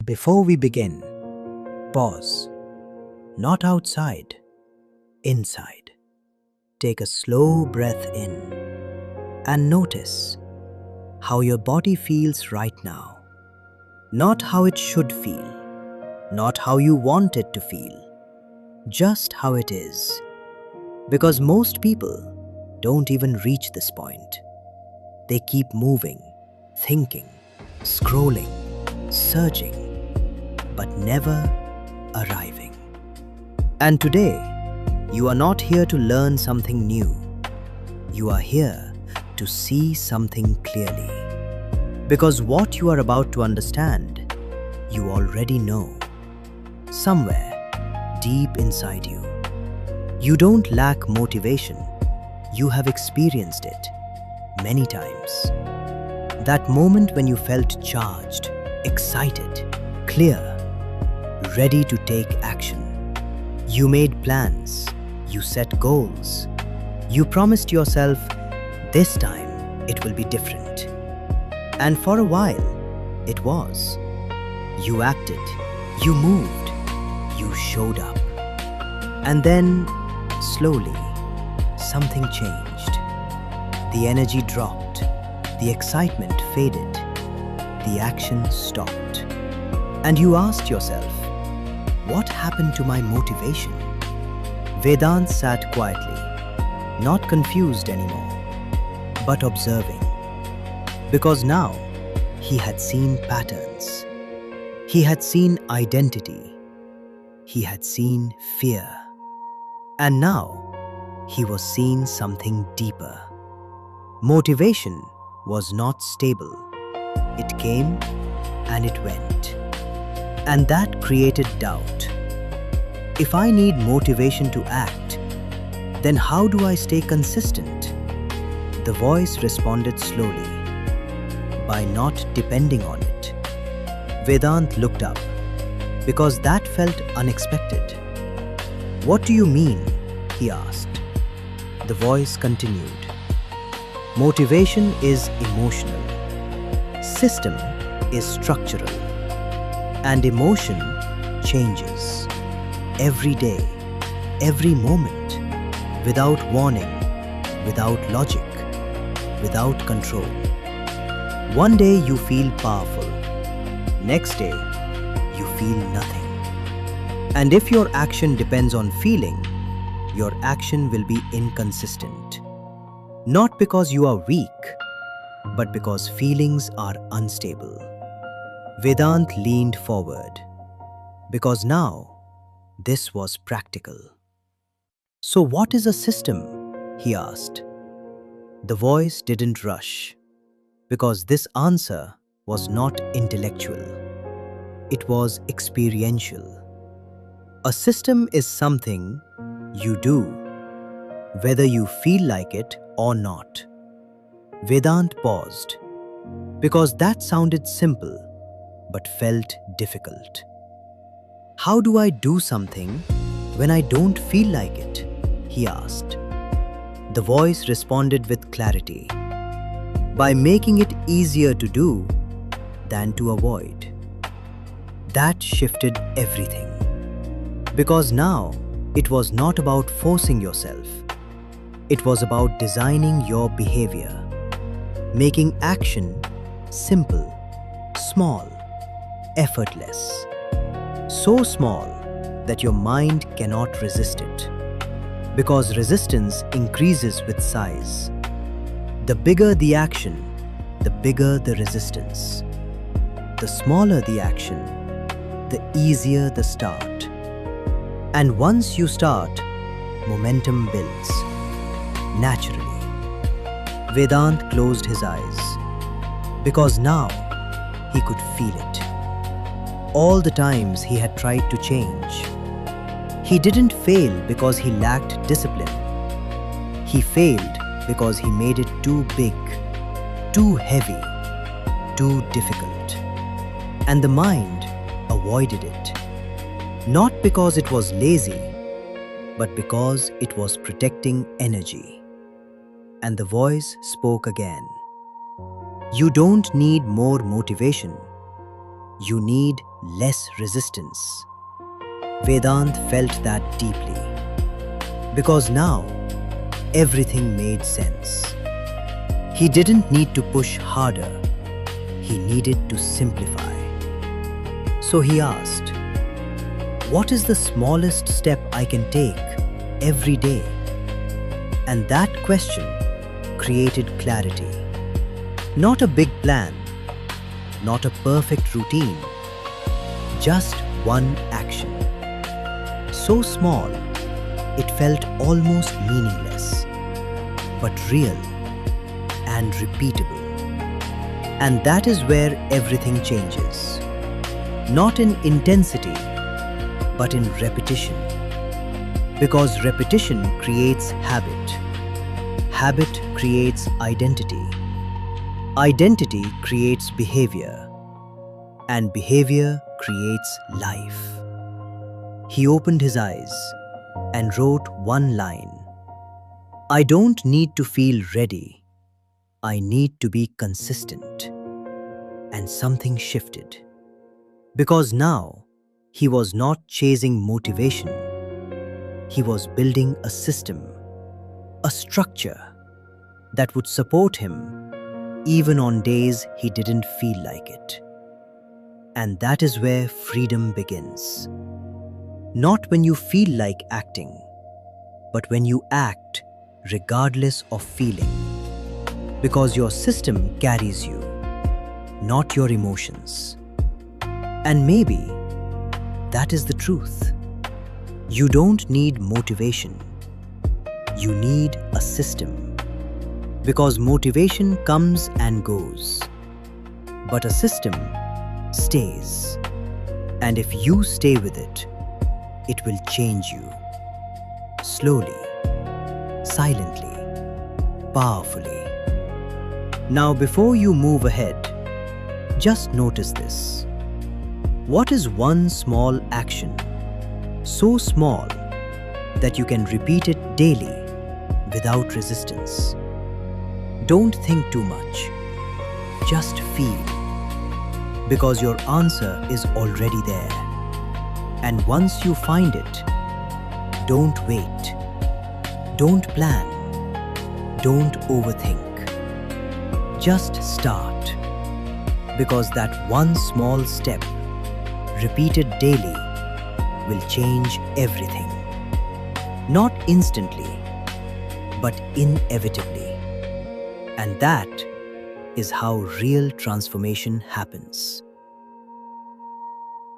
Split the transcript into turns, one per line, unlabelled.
Before we begin, pause. Not outside, inside. Take a slow breath in and notice how your body feels right now. Not how it should feel, not how you want it to feel, just how it is. Because most people don't even reach this point. They keep moving, thinking, scrolling, searching, but never arriving. And today, you are not here to learn something new. You are here to see something clearly. Because what you are about to understand, you already know. Somewhere deep inside you. You don't lack motivation. You have experienced it many times. That moment when you felt charged, excited, clear, ready to take action. You made plans, you set goals. You promised yourself, this time it will be different. And for a while, it was. You acted, you moved, you showed up. And then, slowly, something changed. The energy dropped, the excitement faded, the action stopped. And you asked yourself, what happened to my motivation? Vedant sat quietly, not confused anymore, but observing. Because now, he had seen patterns. He had seen identity. He had seen fear. And now, he was seeing something deeper. Motivation was not stable. It came and it went. And that created doubt. If I need motivation to act, then how do I stay consistent? The voice responded slowly, by not depending on it. Vedant looked up, because that felt unexpected. What do you mean? He asked. The voice continued. Motivation is emotional. System is structural. And emotion changes. Every day, every moment. Without warning, without logic, without control. One day you feel powerful. Next day, you feel nothing. And if your action depends on feeling, your action will be inconsistent. Not because you are weak, but because feelings are unstable. Vedant leaned forward, because now this was practical. So what is a system? He asked. The voice didn't rush, because this answer was not intellectual. It was experiential. A system is something you do, whether you feel like it or not. Vedant paused, because that sounded simple, but felt difficult. How do I do something when I don't feel like it? He asked. The voice responded with clarity, by making it easier to do than to avoid. That shifted everything. Because now, it was not about forcing yourself. It was about designing your behavior, making action simple, small, effortless. So small that your mind cannot resist it. Because resistance increases with size. The bigger the action, the bigger the resistance. The smaller the action, the easier the start. And once you start, momentum builds. Naturally. Vedant closed his eyes, because now he could feel it. All the times he had tried to change, he didn't fail because he lacked discipline. He failed because he made it too big, too heavy, too difficult. And the mind avoided it. Not because it was lazy, but because it was protecting energy. And the voice spoke again. You don't need more motivation. You need less resistance. Vedant felt that deeply. Because now, everything made sense. He didn't need to push harder. He needed to simplify. So he asked, what is the smallest step I can take every day? And that question created clarity. Not a big plan, not a perfect routine, just one action. So small, it felt almost meaningless, but real and repeatable. And that is where everything changes. Not in intensity, but in repetition. Because repetition creates habit. Habit creates identity. Identity creates behavior. And behavior creates life. He opened his eyes and wrote one line. I don't need to feel ready. I need to be consistent. And something shifted. Because now, he was not chasing motivation. He was building a system, a structure that would support him even on days he didn't feel like it. And that is where freedom begins. Not when you feel like acting, but when you act regardless of feeling. Because your system carries you, not your emotions. And maybe that is the truth. You don't need motivation. You need a system. Because motivation comes and goes. But a system stays. And if you stay with it, it will change you. Slowly, silently, powerfully. Now, before you move ahead, just notice this. What is one small action, so small that you can repeat it daily without resistance? Don't think too much. Just feel. Because your answer is already there. And once you find it, don't wait. Don't plan. Don't overthink. Just start. Because that one small step, repeated daily, will change everything. Not instantly, but inevitably. And that is how real transformation happens.